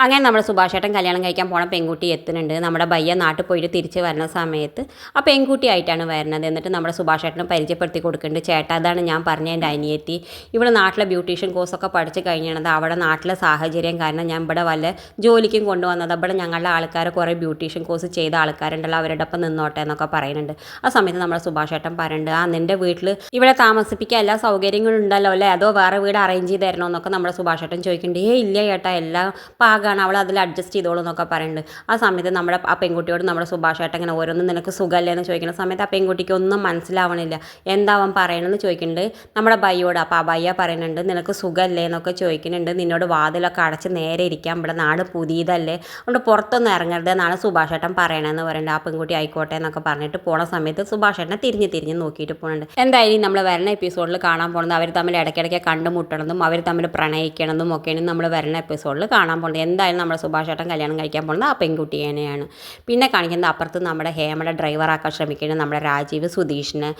അങ്ങനെ നമ്മുടെ സുഭാഷേട്ടൻ കല്യാണം കഴിക്കാൻ പോണ പെൺകുട്ടി എത്തുന്നുണ്ട്. നമ്മുടെ ഭയ്യ നാട്ടിൽ പോയിട്ട് തിരിച്ച് വരുന്ന സമയത്ത് ആ പെൺകുട്ടിയായിട്ടാണ് വരുന്നത്. എന്നിട്ട് നമ്മുടെ സുഭാഷേട്ടനെ പരിചയപ്പെടുത്തി കൊടുക്കുന്നുണ്ട്. ചേട്ടാ, അതാണ് ഞാൻ പറഞ്ഞ എൻ്റെ അനിയത്തി. ഇവിടെ നാട്ടിലെ ബ്യൂട്ടീഷ്യൻ കോഴ്സൊക്കെ പഠിച്ച് കഴിഞ്ഞത്. അവിടെ നാട്ടിലെ സാഹചര്യം കാരണം ഞാൻ ഇവിടെ വല്ല ജോലിക്കും കൊണ്ടുവന്നത്. ഇവിടെ ഞങ്ങളുടെ ആൾക്കാർ കുറേ ബ്യൂട്ടീഷ്യൻ കോഴ്സ് ചെയ്ത ആൾക്കാരുണ്ടല്ലോ, അവരുടെ ഒപ്പം നിന്നോട്ടെ എന്നൊക്കെ പറയുന്നുണ്ട്. ആ സമയത്ത് നമ്മുടെ സുഭാഷേട്ടൻ പറയുന്നുണ്ട്, നിൻ്റെ വീട്ടിൽ ഇവിടെ താമസിപ്പിക്കാൻ എല്ലാ സൗകര്യങ്ങളും ഉണ്ടല്ലോ അല്ലേ, അതോ വേറെ വീട് അറേഞ്ച് ചെയ്ത് തരണോ എന്നൊക്കെ നമ്മുടെ സുഭാഷേട്ടൻ ചോദിക്കുന്നുണ്ട്. ഇല്ല ചേട്ടാ, എല്ലാം പാകാണ്, അവൾ അതിൽ അഡ്ജസ്റ്റ് ചെയ്തോളൂ എന്നൊക്കെ പറയുന്നുണ്ട്. ആ സമയത്ത് നമ്മുടെ ആ പെൺകുട്ടിയോട് നമ്മുടെ സുഭാഷേട്ടൻ ഇങ്ങനെ ഓരോന്നും നിനക്ക് സുഖമല്ലേ എന്ന് ചോദിക്കുന്ന സമയത്ത് ആ പെൺകുട്ടിക്ക് ഒന്നും മനസ്സിലാവണില്ല. എന്താ അവൻ പറയണമെന്ന് ചോദിക്കുന്നുണ്ട് നമ്മുടെ ബയ്യോട്. അപ്പോൾ ആ ബയ്യ പറയുന്നുണ്ട്, നിനക്ക് സുഖമല്ലേ എന്നൊക്കെ ചോദിക്കുന്നുണ്ട്. നിന്നോട് വാതിലൊക്കെ അടച്ച് നേരെ ഇരിക്കാം, ഇവിടെ നാട് പുതിയതല്ലേ, അതുകൊണ്ട് പുറത്തൊന്നും ഇറങ്ങരുത് എന്നാണ് സുഭാഷേട്ടൻ പറയണമെന്ന് പറയുന്നുണ്ട്. ആ പെൺകുട്ടി ആയിക്കോട്ടെ എന്നൊക്കെ പറഞ്ഞിട്ട് പോണ സമയത്ത് സുഭാഷേട്ടനെ തിരിഞ്ഞ് നോക്കിയിട്ട് പോകുന്നുണ്ട്. എന്തായാലും നമ്മൾ വരുന്ന എപ്പിസോഡിൽ കാണാൻ പോകുന്നത് അവർ തമ്മിൽ ഇടയ്ക്കിടയ്ക്ക് കണ്ടുമുട്ടണതും അവർ തമ്മിൽ പ്രണയിക്കണതും ഒക്കെയാണ് നമ്മൾ വരുന്ന എപ്പിസോഡിൽ കാണാൻ പോകുന്നത്. എന്തായാലും നമ്മുടെ സുഭാഷേട്ടൻ കല്യാണം കഴിക്കാൻ പോകുന്നത് ആ പെൺകുട്ടിയെയാണ്. പിന്നെ കാണിക്കുന്നത് അപ്പുറത്ത് നമ്മുടെ ഹേമയുടെ ഡ്രൈവറാക്കാൻ ശ്രമിക്കുന്നത് നമ്മുടെ രാജീവ് സുധീഷിനെ.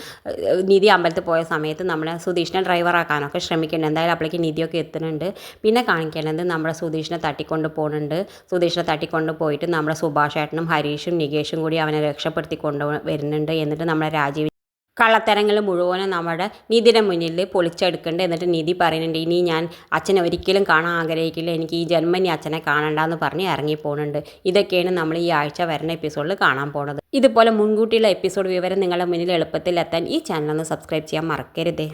നിധി അമ്പലത്തിൽ പോയ സമയത്ത് നമ്മുടെ സുധീഷിനെ ഡ്രൈവറാക്കാനൊക്കെ ശ്രമിക്കുന്നുണ്ട്. എന്തായാലും അപ്പോഴേക്ക് നിധിയൊക്കെ എത്തുന്നുണ്ട്. പിന്നെ കാണിക്കുന്നത് നമ്മുടെ സുധീഷിനെ തട്ടിക്കൊണ്ട് പോകുന്നുണ്ട്. സുധീഷിനെ തട്ടിക്കൊണ്ട് പോയിട്ട് നമ്മുടെ സുഭാഷേട്ടനും ഹരീഷും നികേഷും കൂടി അവനെ രക്ഷപ്പെടുത്തി കൊണ്ട് വരുന്നുണ്ട്. എന്നിട്ട് നമ്മുടെ രാജീവ് കള്ളത്തരങ്ങൾ മുഴുവനും നമ്മുടെ നിധിയുടെ മുന്നിൽ പൊളിച്ചെടുക്കുന്നുണ്ട്. എന്നിട്ട് നിധി പറയുന്നുണ്ട്, ഇനി ഞാൻ അച്ഛനെ ഒരിക്കലും കാണാൻ ആഗ്രഹിക്കില്ല, എനിക്ക് ഈ ജന്മനി അച്ഛനെ കാണണ്ടെന്ന് പറഞ്ഞ് ഇറങ്ങിപ്പോകുന്നുണ്ട്. ഇതൊക്കെയാണ് നമ്മൾ ഈ ആഴ്ച വരുന്ന എപ്പിസോഡിൽ കാണാൻ പോകുന്നത്. ഇതുപോലെ മുൻകൂട്ടിയുള്ള എപ്പിസോഡ് വിവരം നിങ്ങളുടെ മുന്നിൽ എളുപ്പത്തിൽ എത്താൻ ഈ ചാനൽ ഒന്ന് സബ്സ്ക്രൈബ് ചെയ്യാൻ മറക്കരുതേ.